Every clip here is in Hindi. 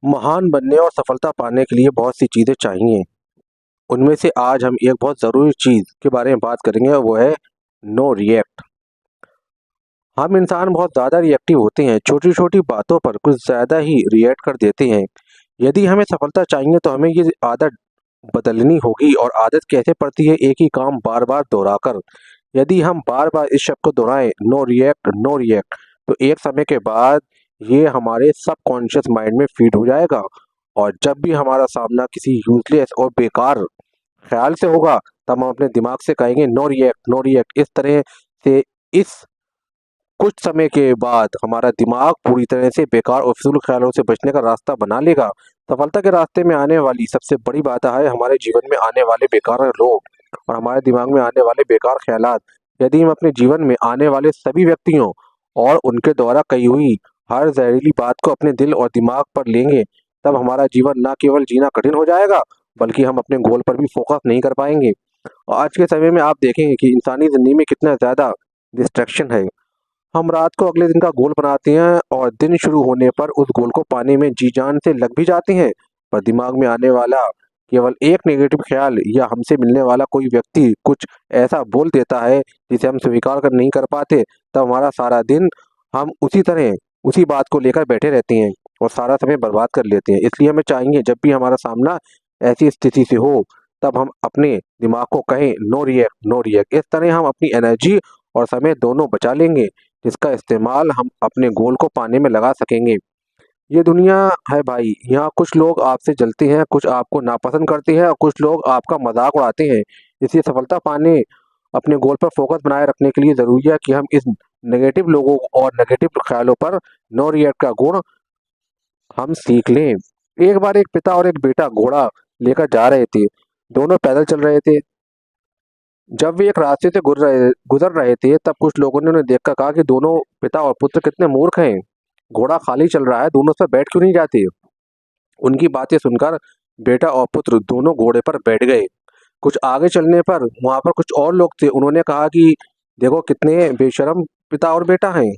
महान बनने और सफलता पाने के लिए बहुत सी चीज़ें चाहिए। उनमें से आज हम एक बहुत ज़रूरी चीज़ के बारे में बात करेंगे और वो है नो रिएक्ट। हम इंसान बहुत ज़्यादा रिएक्टिव होते हैं, छोटी छोटी बातों पर कुछ ज़्यादा ही रिएक्ट कर देते हैं। यदि हमें सफलता चाहिए तो हमें ये आदत बदलनी होगी। और आदत कैसे पड़ती है? एक ही काम बार बार दोहराकर। यदि हम बार बार इस शब्द को दोहराएं, नो रिएक्ट नो रिएक्ट, तो एक समय के बाद ये हमारे सबकॉन्शियस माइंड में फीड हो जाएगा। और जब भी हमारा सामना किसी यूजलेस और बेकार ख्याल से होगा, तब हम अपने दिमाग से कहेंगे नो रिएक्ट नो रिएक्ट। इस तरह से इस कुछ समय के बाद हमारा दिमाग पूरी तरह से बेकार और फिजूल ख्यालों से बचने का रास्ता बना लेगा। सफलता के रास्ते में आने वाली सबसे बड़ी बाधा है हमारे जीवन में आने वाले बेकार लोग और हमारे दिमाग में आने वाले बेकार ख्यालात। यदि हम अपने जीवन में आने वाले सभी व्यक्तियों और उनके द्वारा कही हुई हर जहरीली बात को अपने दिल और दिमाग पर लेंगे, तब हमारा जीवन न केवल जीना कठिन हो जाएगा, बल्कि हम अपने गोल पर भी फोकस नहीं कर पाएंगे। और आज के समय में आप देखेंगे कि इंसानी जिंदगी में कितना ज़्यादा डिस्ट्रैक्शन है। हम रात को अगले दिन का गोल बनाते हैं और दिन शुरू होने पर उस गोल को पाने में जी जान से लग भी जाते हैं, पर दिमाग में आने वाला केवल एक नेगेटिव ख्याल या हमसे मिलने वाला कोई व्यक्ति कुछ ऐसा बोल देता है जिसे हम स्वीकार कर नहीं कर पाते, तब हमारा सारा दिन हम उसी तरह उसी बात को लेकर बैठे रहते हैं और सारा समय बर्बाद कर लेते हैं। इसलिए हमें चाहिए जब भी हमारा सामना ऐसी स्थिति से हो, तब हम अपने दिमाग को कहें नो रिएक्ट नो रिएक्ट। इस तरह हम अपनी एनर्जी और समय दोनों बचा लेंगे, जिसका इस्तेमाल हम अपने गोल को पाने में लगा सकेंगे। ये दुनिया है भाई, यहाँ कुछ लोग आपसे जलते हैं, कुछ आपको नापसंद करते हैं और कुछ लोग आपका मजाक उड़ाते हैं। इसलिए सफलता पाने अपने गोल पर फोकस बनाए रखने के लिए ज़रूरी है कि हम इस नेगेटिव लोगों और नेगेटिव ख्यालों पर नो रिएक्ट का गुण हम सीख लें। एक बार एक पिता और एक बेटा घोड़ा लेकर जा रहे थे। दोनों पैदल चल रहे थे। जब वे एक रास्ते से गुजर रहे थे, तब कुछ लोगों ने उन्हें देखकर कहा कि दोनों पिता और पुत्र कितने मूर्ख हैं। घोड़ा खाली चल रहा है, दोनों उस पर बैठ क्यों नहीं जाते? उनकी बातें सुनकर बेटा और पुत्र दोनों घोड़े पर बैठ गए। कुछ आगे चलने पर वहां पर कुछ और लोग थे। उन्होंने कहा कि देखो कितने बेशर्म पिता और बेटा हैं,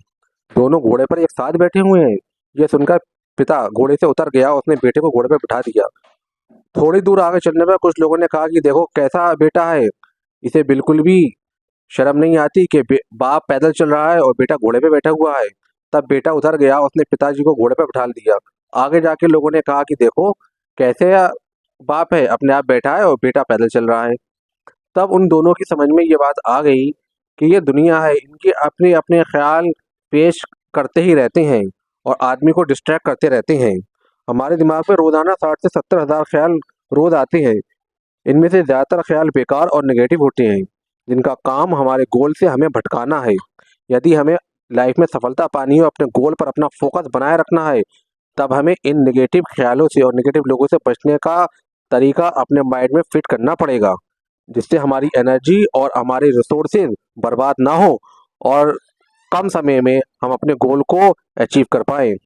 दोनों घोड़े पर एक साथ बैठे हुए हैं। यह सुनकर पिता घोड़े से उतर गया, उसने बेटे को घोड़े पर बिठा दिया। थोड़ी दूर आगे चलने पर कुछ लोगों ने कहा कि देखो कैसा बेटा है, इसे बिल्कुल भी शर्म नहीं आती कि बाप पैदल चल रहा है और बेटा घोड़े पे बैठा हुआ है। तब बेटा उधर गया, उसने पिताजी को घोड़े पे बिठा दिया। आगे जाके लोगों ने कहा कि देखो कैसे बाप है अपने आप बैठा है और बेटा पैदल चल रहा है। तब उन दोनों की समझ में ये बात आ गई कि ये दुनिया है, इनके अपने अपने ख्याल पेश करते ही रहते हैं और आदमी को डिस्ट्रैक्ट करते रहते हैं। हमारे दिमाग में रोजाना 60 से 70 हज़ार ख्याल रोज आते हैं। इनमें से ज़्यादातर ख्याल बेकार और नेगेटिव होते हैं, जिनका काम हमारे गोल से हमें भटकाना है। यदि हमें लाइफ में सफलता पानी हो, अपने गोल पर अपना फोकस बनाए रखना है, तब हमें इन नेगेटिव ख्यालों से और नेगेटिव लोगों से बचने का तरीका अपने माइंड में फिट करना पड़ेगा, जिससे हमारी एनर्जी और हमारे रिसोर्सेज बर्बाद ना हो और कम समय में हम अपने गोल को अचीव कर पाएँ।